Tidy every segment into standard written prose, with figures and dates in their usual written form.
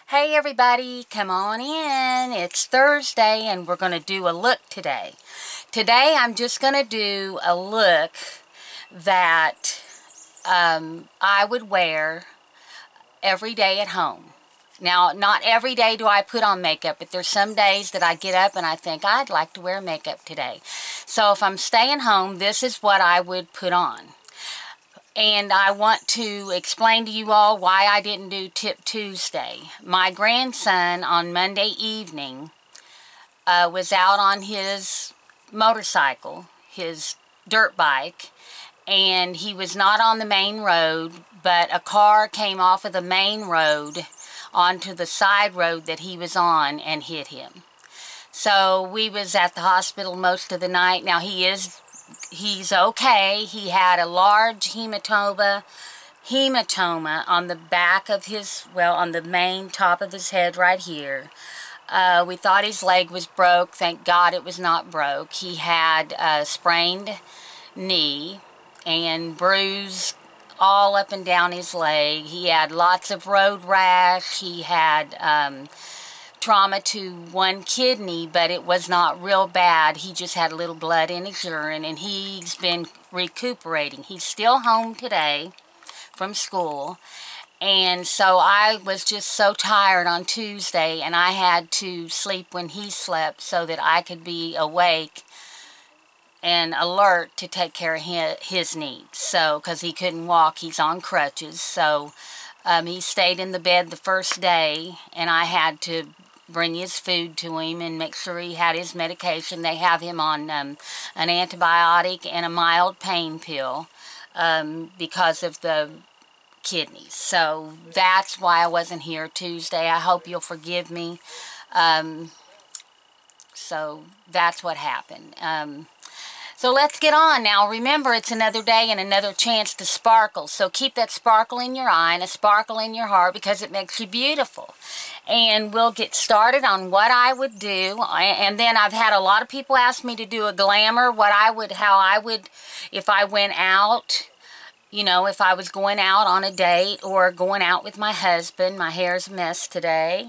Hey everybody, come on in. It's Thursday and we're going to do a look today. Today I'm just going to do a look that I would wear every day at home. Now, not every day do I put on makeup, but there's some days that I get up and I think I'd like to wear makeup today. So if I'm staying home, this is what I would put on. And I want to explain to you all why I didn't do Tip Tuesday. My grandson on Monday evening was out on his motorcycle, his dirt bike, and he was not on the main road, but a car came off of the main road onto the side road that he was on and hit him. So we was at the hospital most of the night. Now he's okay. He had a large hematoma on the back of his, well, on the main top of his head right here. We thought his leg was broke. Thank God it was not broke. He had a sprained knee and bruise all up and down his leg. He had lots of road rash. He had trauma to one kidney, but it was not real bad. He just had a little blood in his urine, and he's been recuperating. He's still home today from school, and so I was just so tired on Tuesday, and I had to sleep when he slept so that I could be awake and alert to take care of his needs. So, because he couldn't walk, he's on crutches, so he stayed in the bed the first day, and I had to bring his food to him and make sure he had his medication. They have him on an antibiotic and a mild pain pill because of the kidneys. So that's why I wasn't here Tuesday. I hope you'll forgive me. So that's what happened. So let's get on now. Remember, it's another day and another chance to sparkle. So keep that sparkle in your eye and a sparkle in your heart, because it makes you beautiful. And we'll get started on what I would do. And then I've had a lot of people ask me to do a glamour, how I would, if I went out, you know, if I was going out on a date or going out with my husband. My hair's a mess today.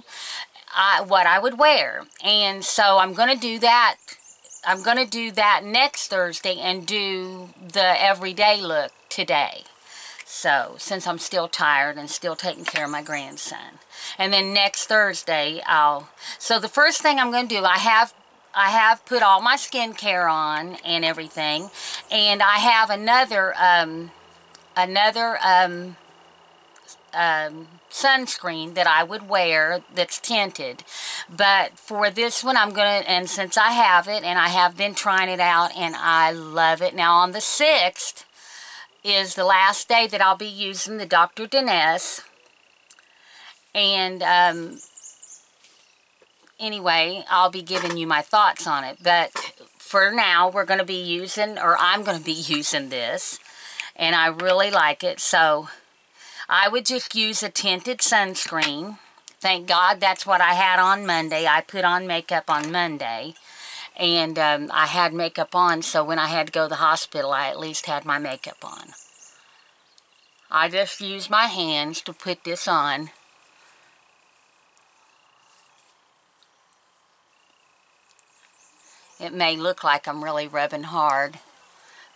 What I would wear. And so I'm going to do that. I'm going to do that next Thursday and do the everyday look today. So, since I'm still tired and still taking care of my grandson. And then next Thursday, so the first thing I'm going to do, I have put all my skincare on and everything. And I have another sunscreen that I would wear that's tinted. But for this one, I'm going to, and since I have it, and I have been trying it out, and I love it. Now, on the 6th is the last day that I'll be using the Dr. Dennis. And, anyway, I'll be giving you my thoughts on it. But for now, we're going to be using, or I'm going to be using this. And I really like it, so I would just use a tinted sunscreen. Thank God that's what I had on Monday. I put on makeup on Monday. And I had makeup on, so when I had to go to the hospital, I at least had my makeup on. I just used my hands to put this on. It may look like I'm really rubbing hard,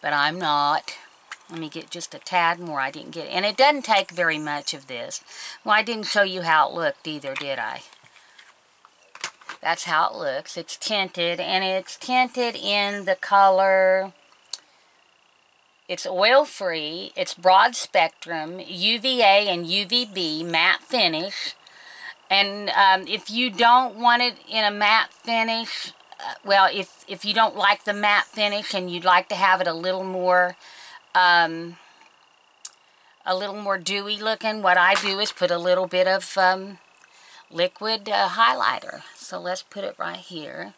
but I'm not. Let me get just a tad more. I didn't get it. And it doesn't take very much of this. Well, I didn't show you how it looked either, did I? That's how it looks. It's tinted, and it's tinted in the color. It's oil-free. It's broad spectrum, UVA and UVB matte finish. And if you don't want it in a matte finish, well, if you don't like the matte finish and you'd like to have it a little more dewy looking, what I do is put a little bit of liquid highlighter. So let's put it right here.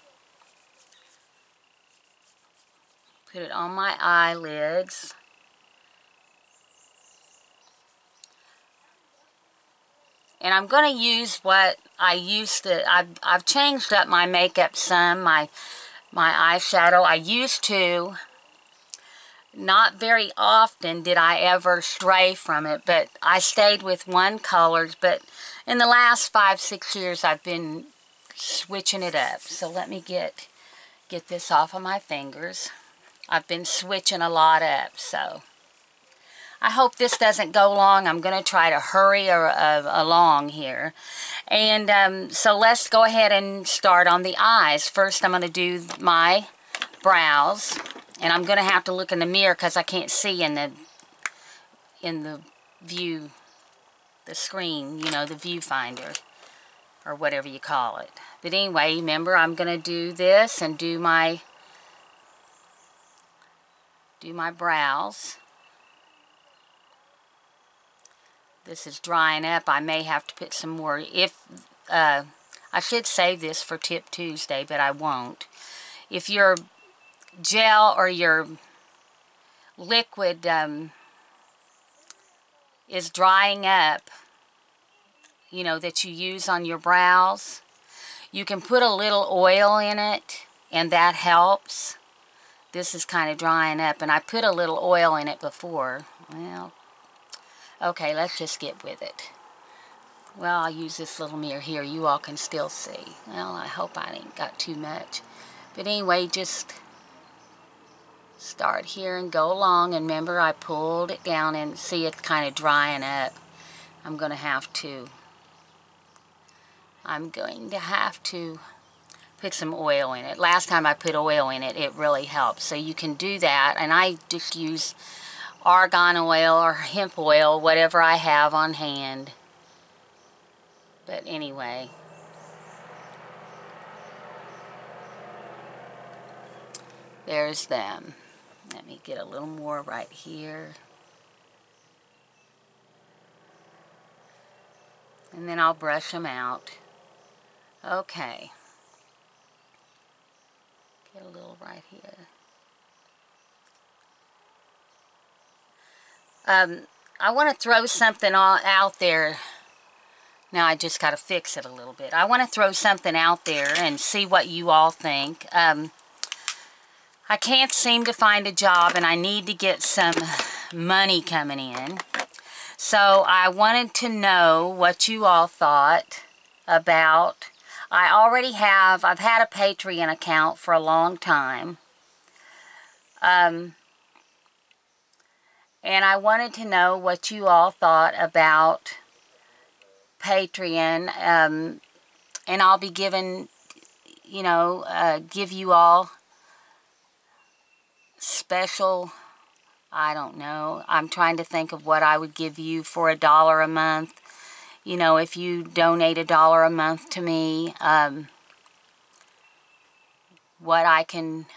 Put it on my eyelids. And I'm going to use what I used to. I've changed up my makeup some. My eyeshadow. I used to not very often did I ever stray from it, but I stayed with one color. But in the last 5-6 years, I've been switching it up. So let me get this off of my fingers. I've been switching a lot up, so I hope this doesn't go long. I'm going to try to hurry along here. And so let's go ahead and start on the eyes. First, I'm going to do my brows. And I'm going to have to look in the mirror because I can't see in the view, the screen, you know, the viewfinder, or whatever you call it. But anyway, remember, I'm going to do this and do my brows. This is drying up. I may have to put some more. I should save this for Tip Tuesday, but I won't. If your gel or your liquid is drying up, you know, that you use on your brows, you can put a little oil in it, and that helps. This is kind of drying up, and I put a little oil in it before. Well, okay, let's just get with it. Well, I'll use this little mirror here. You all can still see. Well, I hope I ain't got too much. But anyway, just start here and go along. And remember, I pulled it down and see it's kind of drying up. I'm going to have to put some oil in it. Last time I put oil in it, it really helps. So you can do that. And I just use argan oil or hemp oil, whatever I have on hand. But anyway, there's them. Let me get a little more right here. And then I'll brush them out. Okay. Get a little right here. I want to throw something out there. Now I just got to fix it a little bit. I want to throw something out there and see what you all think. I can't seem to find a job, and I need to get some money coming in. So I wanted to know what you all thought about. I've had a Patreon account for a long time. And I wanted to know what you all thought about Patreon. And I'll be giving, you know, give you all special, I don't know. I'm trying to think of what I would give you for $1 a month. You know, if you donate $1 a month to me, what I can,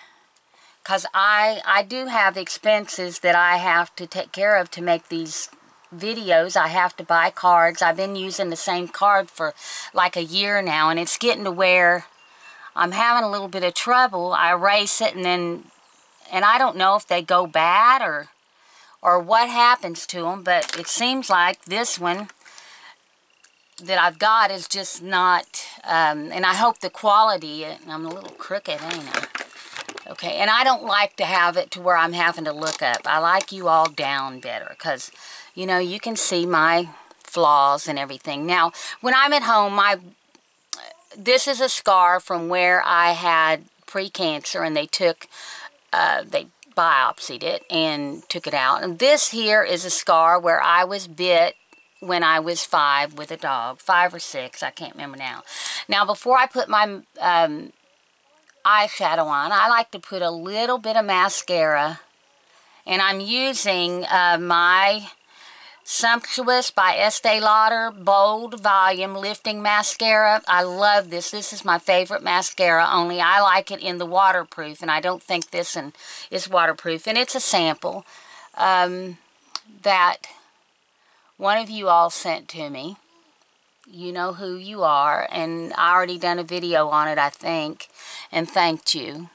because I do have expenses that I have to take care of to make these videos. I have to buy cards. I've been using the same card for like a year now, and it's getting to where I'm having a little bit of trouble. I erase it, and I don't know if they go bad or what happens to them, but it seems like this one that I've got is just not, and I hope the quality, I'm a little crooked, ain't I? Okay, and I don't like to have it to where I'm having to look up. I like you all down better, because, you know, you can see my flaws and everything. Now, when I'm at home, this is a scar from where I had pre-cancer, and they biopsied it and took it out. And this here is a scar where I was bit when I was 5 with a dog. 5 or 6, I can't remember now. Now, before I put my eyeshadow on, I like to put a little bit of mascara. And I'm using my Sumptuous by Estee Lauder Bold Volume Lifting Mascara. I love this. This is my favorite mascara, only I like it in the waterproof, and I don't think this one is waterproof. And it's a sample that one of you all sent to me. You know who you are, and I already done a video on it, I think, and thanked you.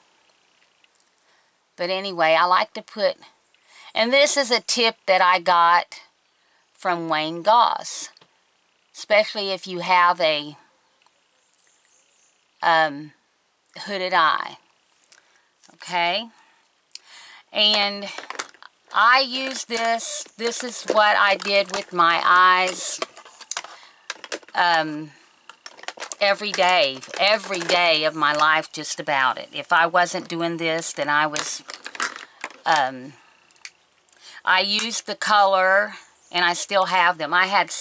But anyway, I like to put, and this is a tip that I got from Wayne Goss, especially if you have a hooded eye. Okay, and I use this. This is what I did with my eyes every day of my life, just about it. If I wasn't doing this, then I was, I used the color, and I still have them. I had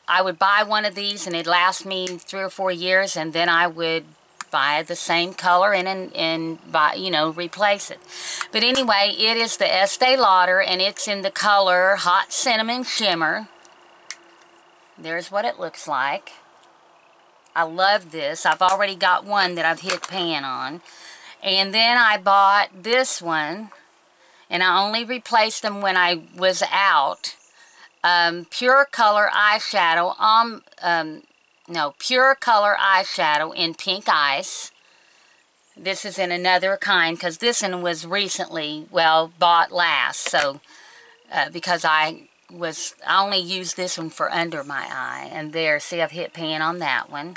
I would buy one of these, and it'd last me 3 or 4 years, and then I would buy the same color and buy, you know, replace it. But anyway, it is the Estee Lauder, and it's in the color Hot Cinnamon Shimmer. There's what it looks like. I love this. I've already got one that I've hit pan on. And then I bought this one, and I only replaced them when I was out. Pure Color Eyeshadow, Pure Color Eyeshadow in Pink Ice. This is in another kind, because this one was recently, well, bought last. So, because I only used this one for under my eye. And there, see, I've hit pan on that one.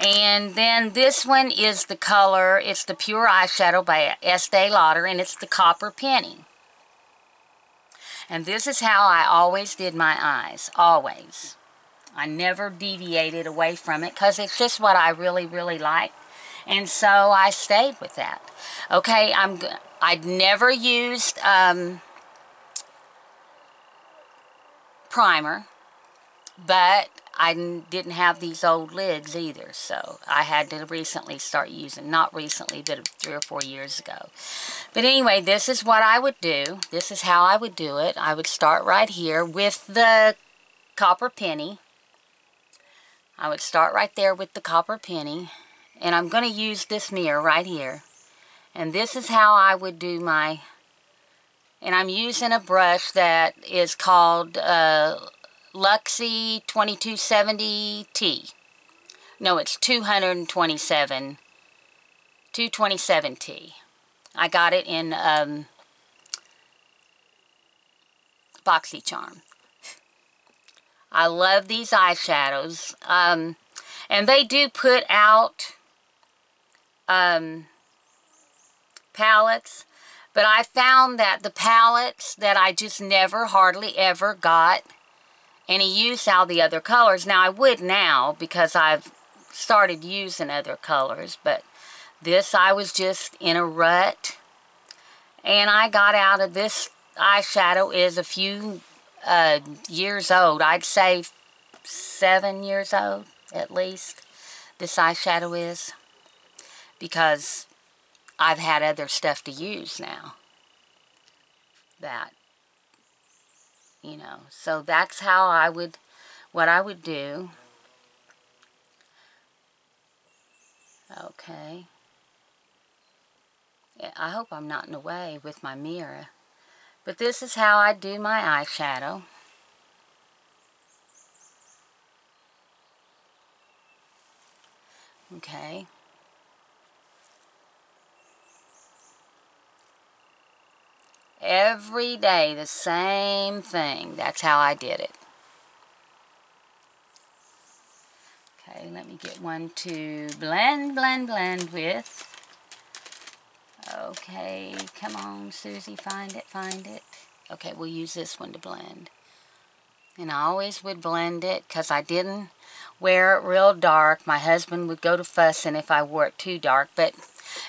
And then this one is the color, it's the Pure Eyeshadow by Estee Lauder, and it's the Copper Penny. And this is how I always did my eyes, always. I never deviated away from it, because it's just what I really, really like. And so I stayed with that. Okay, I'd never used primer, but I didn't have these old lids either, so I had to recently start using, not recently, but 3 or 4 years ago. But anyway, this is what I would do. This is how I would do it. I would start right here with the Copper Penny. I would start right there with the Copper Penny, and I'm going to use this mirror right here. And this is how I would do my, and I'm using a brush that is called Luxie 2270T. No, it's 227T. I got it in BoxyCharm. I love these eyeshadows. And they do put out palettes. But I found that the palettes that I just never, hardly ever got any use out of the other colors. Now, I would now, because I've started using other colors, but this I was just in a rut. And I got out of this eyeshadow is a few years old. I'd say 7 years old, at least, this eyeshadow is. Because I've had other stuff to use now. That, you know, so that's how I would, what I would do. Okay. I hope I'm not in the way with my mirror. But this is how I do my eyeshadow. Okay. Every day, the same thing. That's how I did it. Okay, let me get one to blend with. Okay, come on, Susie, find it. Okay, we'll use this one to blend. And I always would blend it because I didn't wear it real dark. My husband would go to fussing if I wore it too dark, but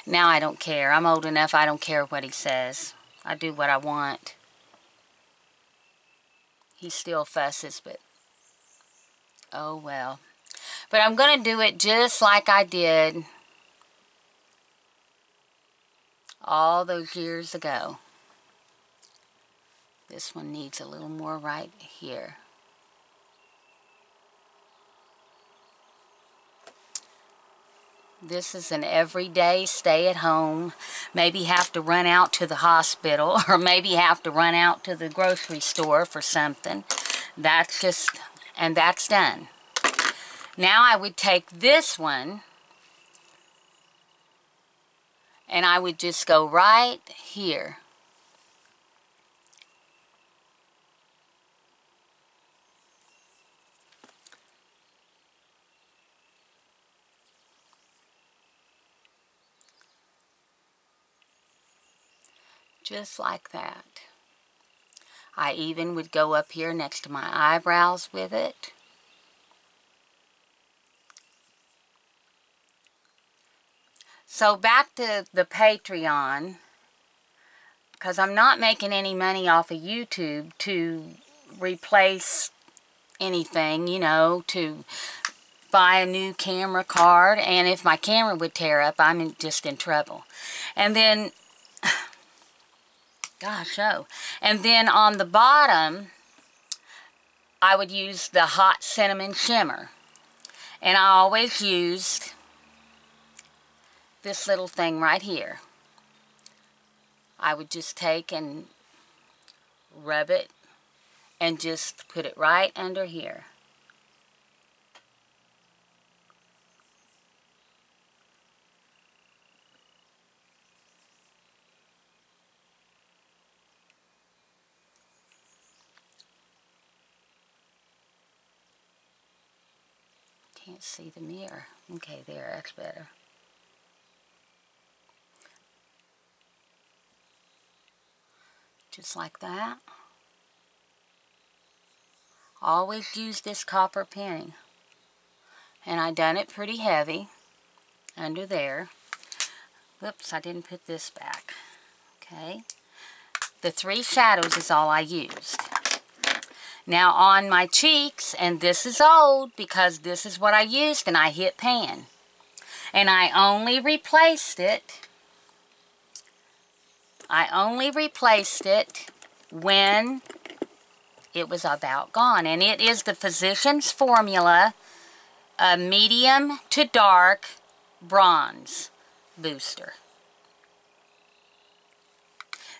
now I don't care. I'm old enough, I don't care what he says. I do what I want. He still fusses, but oh well. But I'm going to do it just like I did all those years ago. This one needs a little more right here. This is an everyday stay at home. Maybe have to run out to the hospital, or maybe have to run out to the grocery store for something. That's just, and that's done. Now I would take this one, and I would just go right here. Just like that. I even would go up here next to my eyebrows with it. So back to the Patreon, because I'm not making any money off of YouTube to replace anything, you know, to buy a new camera card, and if my camera would tear up, I'm just in trouble. And then, gosh, oh, and then on the bottom, I would use the Hot Cinnamon Shimmer, and I always used this little thing right here. I would just take and rub it and just put it right under here. Can't see the mirror. Okay, there, that's better. Just like that. Always use this copper penny. And I done it pretty heavy under there. Whoops, I didn't put this back. Okay. The 3 shadows is all I used. Now on my cheeks, and this is old because this is what I used and I hit pan. And I only replaced it when it was about gone. And it is the Physicians Formula medium to dark bronze booster.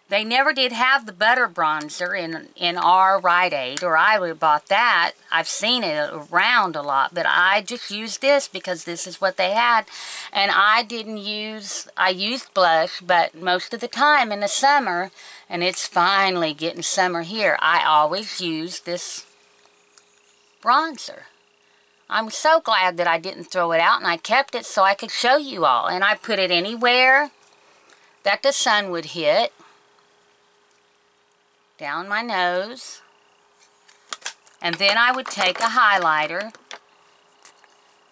They never did have the butter bronzer in our Rite Aid, or I would have bought that. I've seen it around a lot, but I just used this because this is what they had. And I used blush, but most of the time in the summer, and it's finally getting summer here, I always use this bronzer. I'm so glad that I didn't throw it out and I kept it so I could show you all. And I put it anywhere that the sun would hit. Down my nose. And then I would take a highlighter.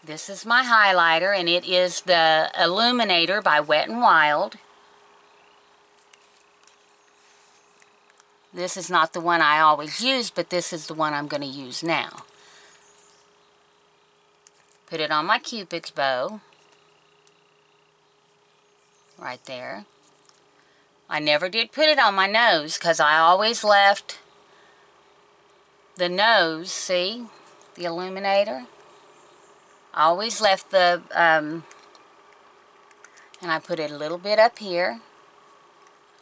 This is my highlighter, and it is the Illuminator by Wet n Wild. This is not the one I always use, but this is the one I'm going to use now. Put it on my Cupid's bow. Right there. I never did put it on my nose because I always left the nose, see, the illuminator. I always left the, and I put it a little bit up here,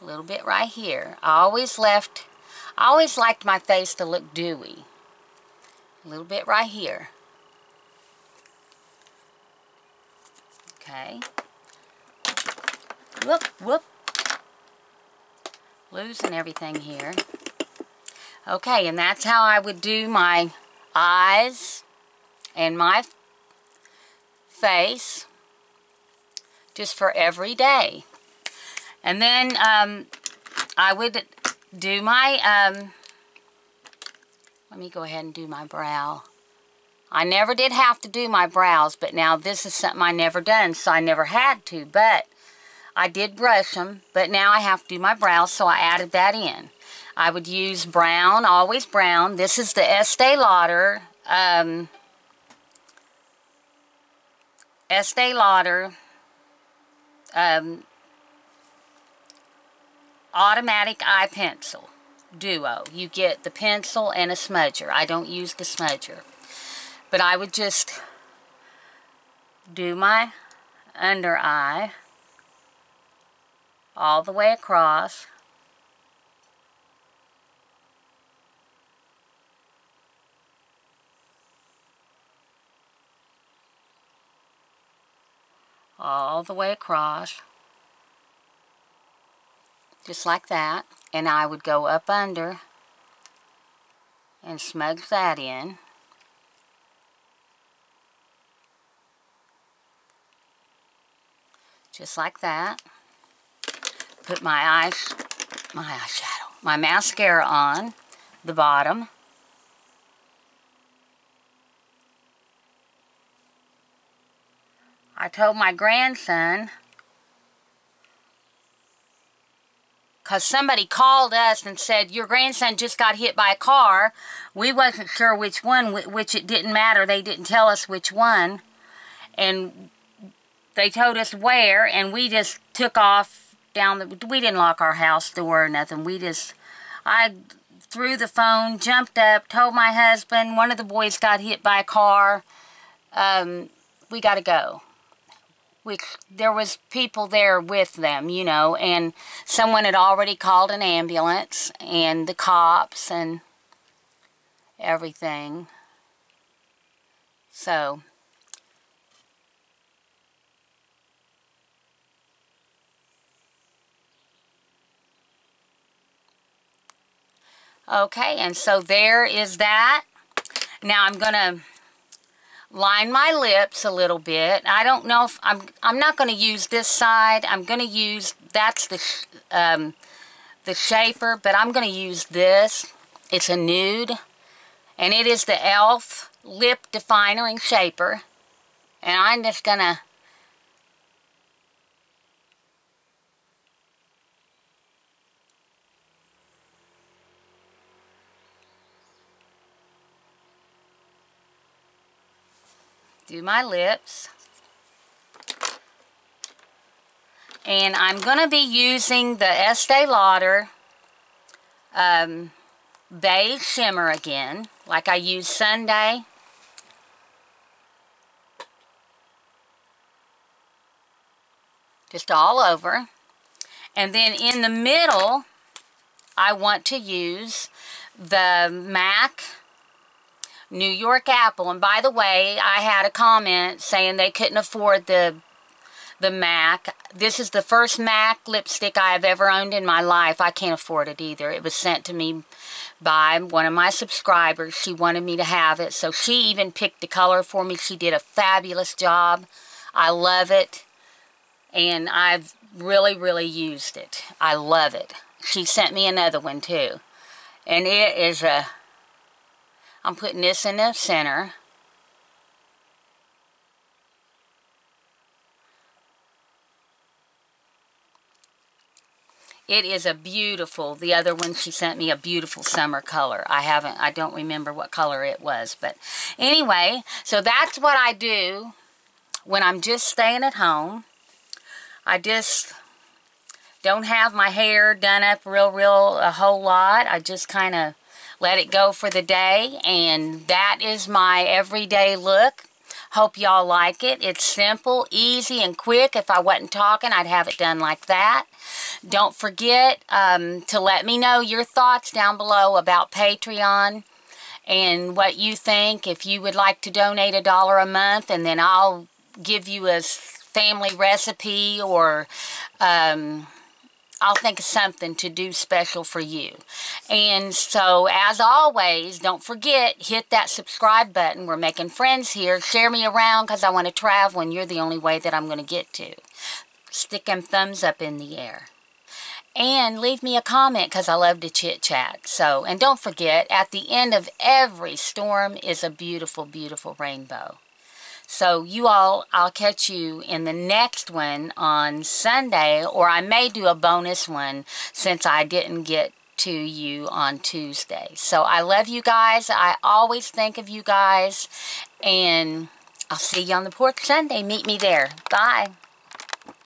a little bit right here. I always liked my face to look dewy. A little bit right here. Okay. Whoop, whoop. Losing everything here. Okay, and that's how I would do my eyes and my face just for every day. And then I would do my, let me go ahead and do my brow. I never did have to do my brows, but now this is something I never done, so I never had to, but I did brush them, but now I have to do my brows, so I added that in. I would use brown, always brown. This is the Estee Lauder, automatic eye pencil duo. You get the pencil and a smudger. I don't use the smudger. But I would just do my under eye all the way across. All the way across. Just like that. And I would go up under and smudge that in. Just like that. Put my my eyeshadow, my mascara on the bottom. I told my grandson, because somebody called us and said, your grandson just got hit by a car. We wasn't sure which one, which it didn't matter. They didn't tell us which one. And they told us where, and we just took off down the... We didn't lock our house door or nothing. I threw the phone, jumped up, told my husband, one of the boys got hit by a car. We got to go. There was people there with them, you know, and someone had already called an ambulance and the cops and everything. So, okay, and so there is that. Now I'm going to line my lips a little bit. I don't know if I'm not going to use this side. I'm going to use, that's the shaper, but I'm going to use this. It's a nude, and it is the e.l.f. lip definer and shaper, and I'm just going to do my lips. And I'm going to be using the Estee Lauder Beige Shimmer again, like I used Sunday. Just all over. And then in the middle, I want to use the MAC New York Apple. And by the way, I had a comment saying they couldn't afford the MAC. This is the first MAC lipstick I have ever owned in my life. I can't afford it either. It was sent to me by one of my subscribers. She wanted me to have it, so she even picked the color for me. She did a fabulous job. I love it, and I've really, really used it. I love it. She sent me another one too, and it is a... I'm putting this in the center. It is a beautiful, the other one she sent me a beautiful summer color. I don't remember what color it was, but anyway, so that's what I do when I'm just staying at home. I just don't have my hair done up a whole lot. I just kind of let it go for the day, and that is my everyday look. Hope y'all like it. It's simple, easy, and quick. If I wasn't talking, I'd have it done like that. Don't forget to let me know your thoughts down below about Patreon and what you think. If you would like to donate $1 a month, and then I'll give you a family recipe, or I'll think of something to do special for you. And so, as always, don't forget, hit that subscribe button. We're making friends here. Share me around, because I want to travel, and you're the only way that I'm going to get to. Stick them thumbs up in the air. And leave me a comment, because I love to chit-chat. So, and don't forget, at the end of every storm is a beautiful, beautiful rainbow. So you all, I'll catch you in the next one on Sunday, or I may do a bonus one since I didn't get to you on Tuesday. So I love you guys. I always think of you guys, and I'll see you on the porch Sunday. Meet me there. Bye.